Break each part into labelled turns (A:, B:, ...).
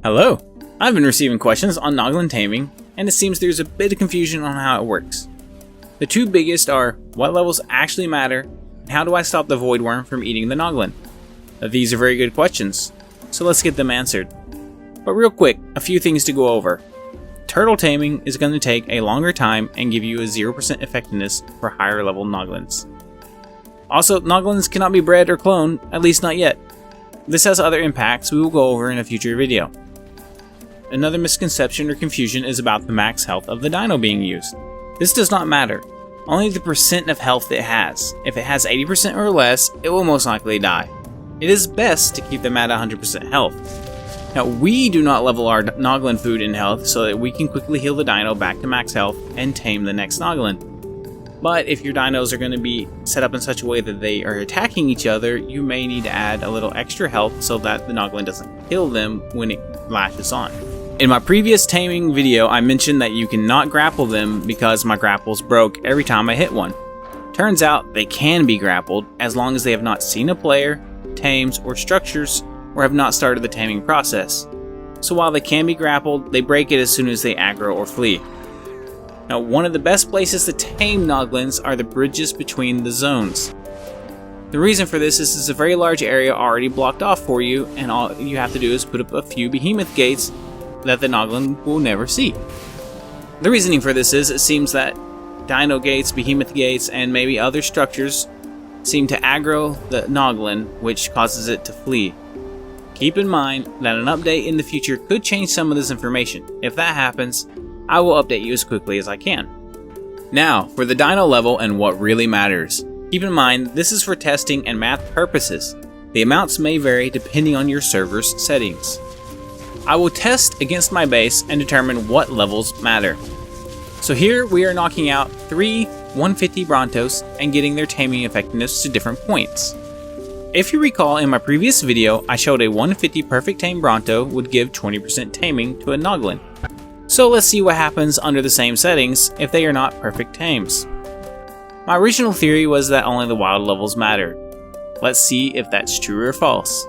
A: Hello! I've been receiving questions on Noglin Taming, and it seems there's a bit of confusion on how it works. The two biggest are, what levels actually matter, and how do I stop the Voidwyrm from eating the Noglin? These are very good questions, so let's get them answered. But real quick, a few things to go over. Turtle taming is going to take a longer time and give you a 0% effectiveness for higher level Noglins. Also, Noglins cannot be bred or cloned, at least not yet. This has other impacts we will go over in a future video. Another misconception or confusion is about the max health of the dino being used. This does not matter, only the percent of health it has. If it has 80% or less, it will most likely die. It is best to keep them at 100% health. Now, we do not level our Noglin food in health so that we can quickly heal the dino back to max health and tame the next Noglin. But if your dinos are going to be set up in such a way that they are attacking each other, you may need to add a little extra health so that the Noglin doesn't kill them when it lashes on. In my previous taming video, I mentioned that you cannot grapple them because my grapples broke every time I hit one. Turns out they can be grappled as long as they have not seen a player, tames, or structures, or have not started the taming process. So while they can be grappled, they break it as soon as they aggro or flee. Now, one of the best places to tame Noglins are the bridges between the zones. The reason for this is it's a very large area already blocked off for you, and all you have to do is put up a few behemoth gates that the Noglin will never see. The reasoning for this is it seems that dino gates, behemoth gates, and maybe other structures seem to aggro the Noglin, which causes it to flee. Keep in mind that an update in the future could change some of this information. If that happens, I will update you as quickly as I can. Now, for the dino level and what really matters. Keep in mind, this is for testing and math purposes. The amounts may vary depending on your server's settings. I will test against my base and determine what levels matter. So here we are knocking out 3 150 Brontos and getting their taming effectiveness to different points. If you recall, in my previous video, I showed a 150 perfect tame Bronto would give 20% taming to a Noglin. So let's see what happens under the same settings if they are not perfect tames. My original theory was that only the wild levels mattered. Let's see if that's true or false.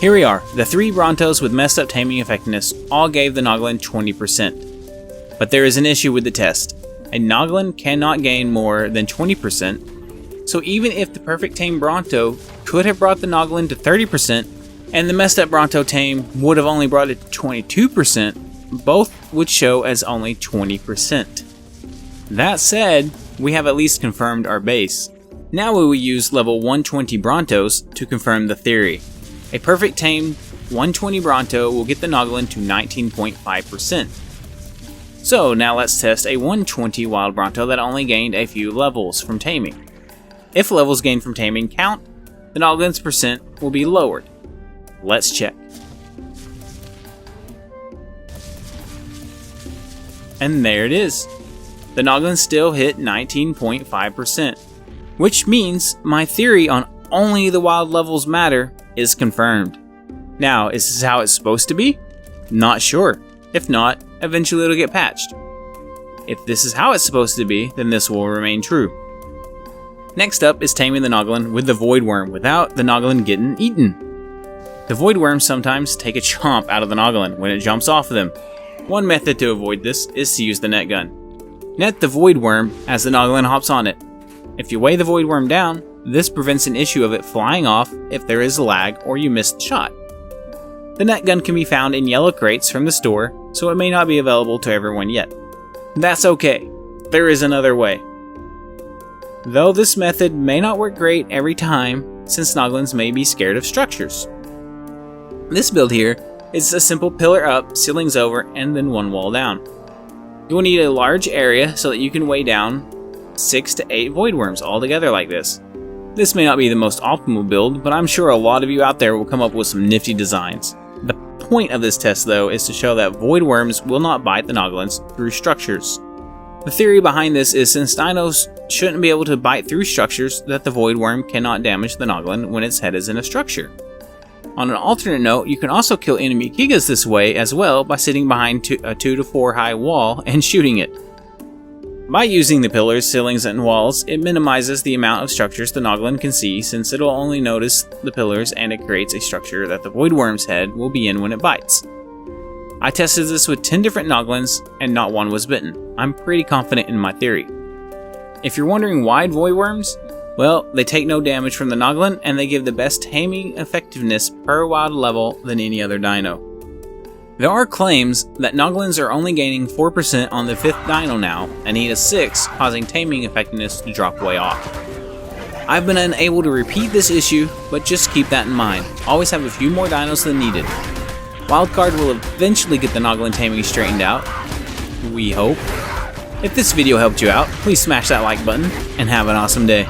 A: Here we are, the 3 Brontos with messed up taming effectiveness all gave the Noglin 20%. But there is an issue with the test. A Noglin cannot gain more than 20%, so even if the perfect tame Bronto could have brought the Noglin to 30%, and the messed up Bronto tame would have only brought it to 22%, both would show as only 20%. That said, we have at least confirmed our base. Now we will use level 120 Brontos to confirm the theory. A perfect tame 120 Bronto will get the Noglin to 19.5%. So now let's test a 120 wild Bronto that only gained a few levels from taming. If levels gained from taming count, the Noglin's percent will be lowered. Let's check. And there it is. The Noglin still hit 19.5%, which means my theory on only the wild levels matter is confirmed. Now, is this how it's supposed to be? Not sure. If not, eventually it'll get patched. If this is how it's supposed to be, then this will remain true. Next up is taming the Noglin with the Voidwyrm without the Noglin getting eaten. The Voidwyrms sometimes take a chomp out of the Noglin when it jumps off of them. One method to avoid this is to use the net gun. Net the Voidwyrm as the Noglin hops on it. If you weigh the Voidwyrm down, this prevents an issue of it flying off if there is lag or you missed the shot. The net gun can be found in yellow crates from the store, so it may not be available to everyone yet. That's okay, there is another way. Though this method may not work great every time, since Noglins may be scared of structures. This build here is a simple pillar up, ceilings over, and then one wall down. You will need a large area so that you can weigh down 6 to 8 Voidwyrms all together like this. This may not be the most optimal build, but I'm sure a lot of you out there will come up with some nifty designs. The point of this test though is to show that Voidwyrms will not bite the Noglins through structures. The theory behind this is since dinos shouldn't be able to bite through structures, that the Voidwyrm cannot damage the Noglin when its head is in a structure. On an alternate note, you can also kill enemy Gigas this way as well by sitting behind a 2 to 4 high wall and shooting it. By using the pillars, ceilings, and walls, it minimizes the amount of structures the Noglin can see since it'll only notice the pillars and it creates a structure that the Voidwyrm's head will be in when it bites. I tested this with 10 different Noglins and not one was bitten. I'm pretty confident in my theory. If you're wondering why Voidwyrms, well, they take no damage from the Noglin and they give the best taming effectiveness per wild level than any other dino. There are claims that Noglins are only gaining 4% on the 5th dino now and need a 6, causing taming effectiveness to drop way off. I've been unable to repeat this issue, but just keep that in mind. Always have a few more dinos than needed. Wildcard will eventually get the Noglin taming straightened out. We hope. If this video helped you out, please smash that like button and have an awesome day.